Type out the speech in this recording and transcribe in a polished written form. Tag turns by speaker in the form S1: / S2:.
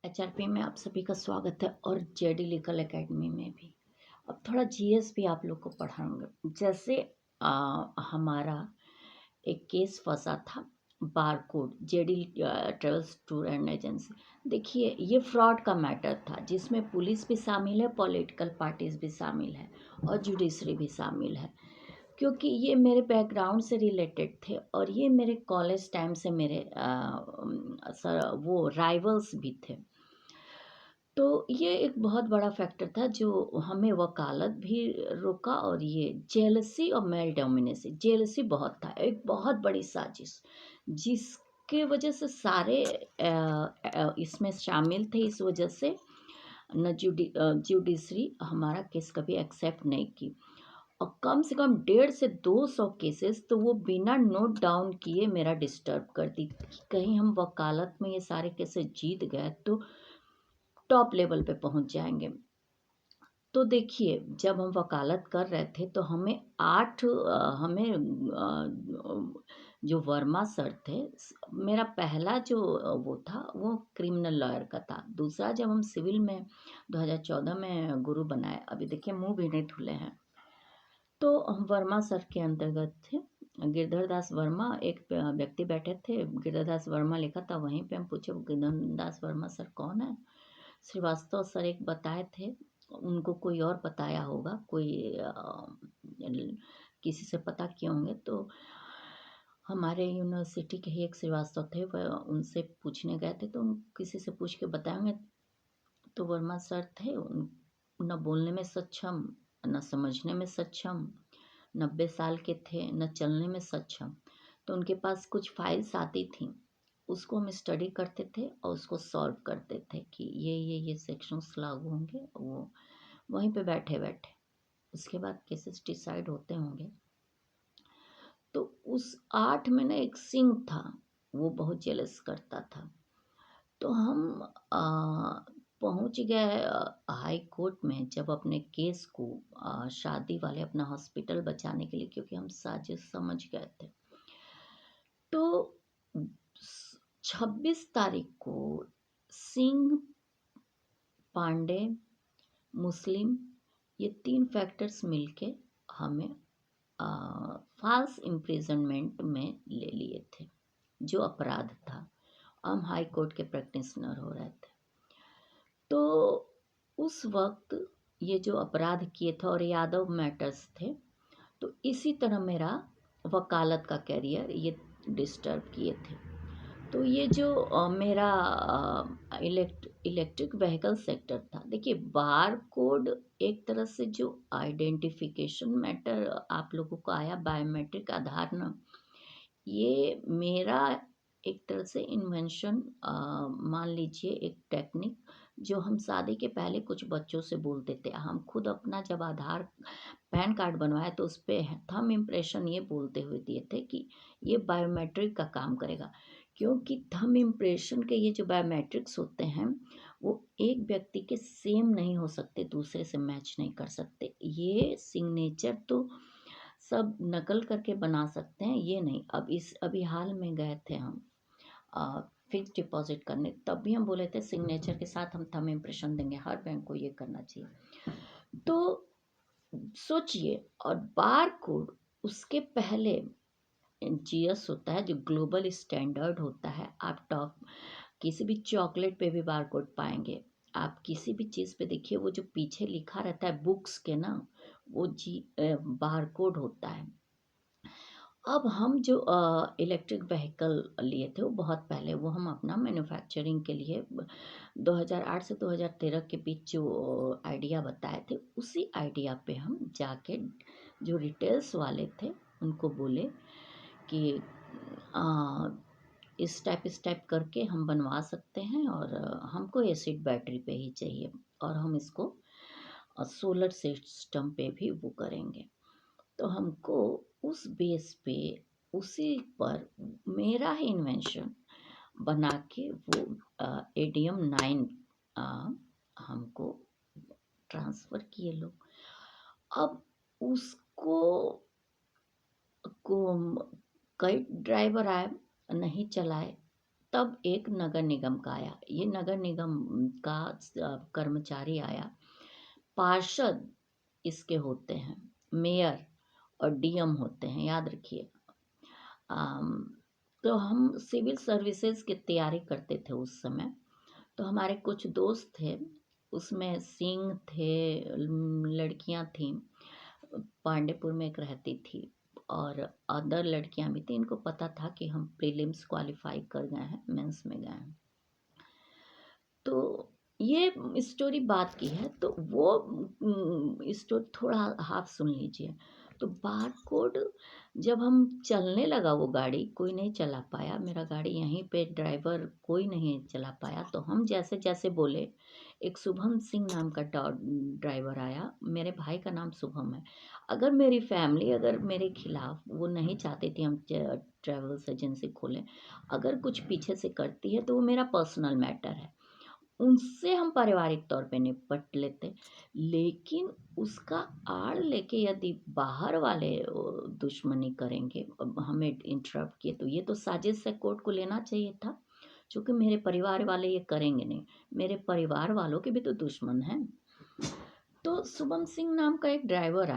S1: HRP में आप सभी का स्वागत है और जेडी लीगल एकेडमी में भी। अब थोड़ा जीएस भी आप लोग को पढ़ाऊंगा। जैसे हमारा एक केस फंसा था, barcode JD travels tour and agency. देखिए, ये फ्रॉड का मैटर था जिसमें पुलिस भी शामिल है, पॉलिटिकल पार्टीज भी शामिल है और जुडिशरी भी शामिल है। क्योंकि ये मेरे बैकग्राउंड से रिलेटेड थे और ये मेरे कॉलेज टाइम से मेरे सर वो राइवल्स भी थे। तो ये एक बहुत बड़ा फैक्टर था जो हमें वकालत भी रोका। और ये जेलसी और मेल डोमिनेसी, जेलसी बहुत था, एक बहुत बड़ी साजिश जिसके वजह से सारे इसमें शामिल थे। इस वजह से न जुडिशरी हमारा केस कभी एक्सेप्ट नहीं की। और कम से कम 150 से 200 केसेस तो वो बिना नोट डाउन किए मेरा डिस्टर्ब कर दी कि कहीं हम वकालत में ये सारे केसेस जीत गए तो टॉप लेवल पे पहुंच जाएंगे। तो देखिए, जब हम वकालत कर रहे थे तो हमें जो वर्मा सर थे, मेरा पहला जो वो था वो क्रिमिनल लॉयर का था। दूसरा, जब हम सिविल में 2014 में गुरु बनाए, अभी देखिए मुंह भी नहीं धुले हैं, तो हम वर्मा सर के अंतर्गत थे। गिरधर दास वर्मा एक व्यक्ति बैठे थे, गिरधर दास वर्मा लिखा था, वहीं पे हम पूछे गिरधर दास वर्मा सर कौन है। श्रीवास्तव सर एक बताए थे, उनको कोई और बताया होगा, किसी से पता किए होंगे। तो हमारे यूनिवर्सिटी के ही एक श्रीवास्तव थे, वह उनसे पूछने गए थे तो उन किसी से पूछ के बताएंगे। तो वर्मा सर थे, न बोलने में सक्षम, न समझने में सक्षम, 90 साल के थे, न चलने में सक्षम। तो उनके पास कुछ फाइल्स आती थी, उसको हम स्टडी करते थे और उसको सॉल्व करते थे कि ये सेक्शंस लागू होंगे। वो वहीं पे बैठे बैठे उसके बाद केसेस डिसाइड होते होंगे। तो उस 8 में ना एक सिंह था, वो बहुत जेलस करता था। तो हम पहुंच गए हाई कोर्ट में, जब अपने केस को शादी वाले अपना हॉस्पिटल बचाने के लिए, क्योंकि हम साजिश समझ गए थे। तो 26 तारीख को सिंह, पांडे, मुस्लिम, ये 3 फैक्टर्स मिलके हमें फॉल्स इम्प्रिजनमेंट में ले लिए थे, जो अपराध था। हम हाई कोर्ट के प्रैक्टिशनर हो रहे थे। तो उस वक्त ये जो अपराध किए थे और यादव मैटर्स थे, तो इसी तरह मेरा वकालत का कैरियर ये डिस्टर्ब किए थे। तो ये जो मेरा इलेक्ट्रिक व्हीकल सेक्टर था, देखिए बार कोड एक तरह से जो आइडेंटिफिकेशन मैटर आप लोगों को आया, बायोमेट्रिक आधार न, ये मेरा एक तरह से इन्वेंशन, मान लीजिए एक टेक्निक जो हम शादी के पहले कुछ बच्चों से बोलते थे। हम खुद अपना जब आधार पैन कार्ड बनवाए तो उस पर थंब इम्प्रेशन ये बोलते हुए दिए थे कि ये बायोमेट्रिक का काम करेगा। क्योंकि थंब इम्प्रेशन के ये जो बायोमेट्रिक्स होते हैं वो एक व्यक्ति के सेम नहीं हो सकते, दूसरे से मैच नहीं कर सकते। ये सिग्नेचर तो सब नकल करके बना सकते हैं, ये नहीं। अभी हाल में गए थे हम फिक्स डिपॉजिट करने, तब भी हम बोले थे सिग्नेचर के साथ हम थंब इम्प्रेशन देंगे, हर बैंक को ये करना चाहिए। तो सोचिए, और बार कोड उसके पहले जीएस होता है जो ग्लोबल स्टैंडर्ड होता है। आप टॉप किसी भी चॉकलेट पे भी बार कोड पाएंगे, आप किसी भी चीज़ पे देखिए वो जो पीछे लिखा रहता है बुक्स के ना, वो बार कोड होता है। अब हम जो इलेक्ट्रिक व्हीकल लिए थे वो बहुत पहले, वो हम अपना मैन्युफैक्चरिंग के लिए 2008 से 2013 के बीच जो आइडिया बताए थे, उसी आइडिया पे हम जाके जो रिटेल्स वाले थे उनको बोले कि आ, इस टाइप करके हम बनवा सकते हैं और हमको एसिड बैटरी पे ही चाहिए और हम इसको सोलर सिस्टम पे भी वो करेंगे। तो हमको उस बेस पे, उसी पर मेरा ही इन्वेंशन बना के वो एडीएम 9 हमको ट्रांसफ़र किए लोग। अब उसको को कई ड्राइवर आए, नहीं चलाए, तब एक नगर निगम का आया, ये नगर निगम का कर्मचारी आया, पार्षद इसके होते हैं, मेयर और डीएम होते हैं, याद रखिए। आम, तो हम सिविल सर्विसेज की तैयारी करते थे उस समय। तो हमारे कुछ दोस्त थे, उसमें सिंह थे, लड़कियां थीं, पांडेपुर में एक रहती थी, और अदर लड़कियां भी थी। इनको पता था कि हम प्रीलिम्स क्वालिफाई कर गए हैं, मेंस में गए हैं। तो ये स्टोरी बात की है, तो वो स्टोरी थोड़ा हाफ सुन लीजिए। तो बार कोड, जब हम चलने लगा वो गाड़ी, कोई नहीं चला पाया, मेरा गाड़ी यहीं पे, ड्राइवर कोई नहीं चला पाया, तो हम जैसे जैसे बोले, एक शुभम सिंह नाम का ड्राइवर आया। मेरे भाई का नाम शुभम है। अगर मेरी फैमिली अगर मेरे खिलाफ, वो नहीं चाहती थी हम ट्रेवल्स एजेंसी खोलें, अगर कुछ पीछे से करती है तो वो मेरा पर्सनल मैटर है, उनसे हम पारिवारिक तौर पे निपट लेते। लेकिन उसका आड़ लेके यदि बाहर वाले दुश्मनी करेंगे, हमें इंटरप्ट किए, तो ये तो साजिश से कोर्ट को लेना चाहिए था, क्योंकि मेरे परिवार वाले ये करेंगे नहीं। मेरे परिवार वालों के भी तो दुश्मन हैं। तो शुभम सिंह नाम का एक ड्राइवर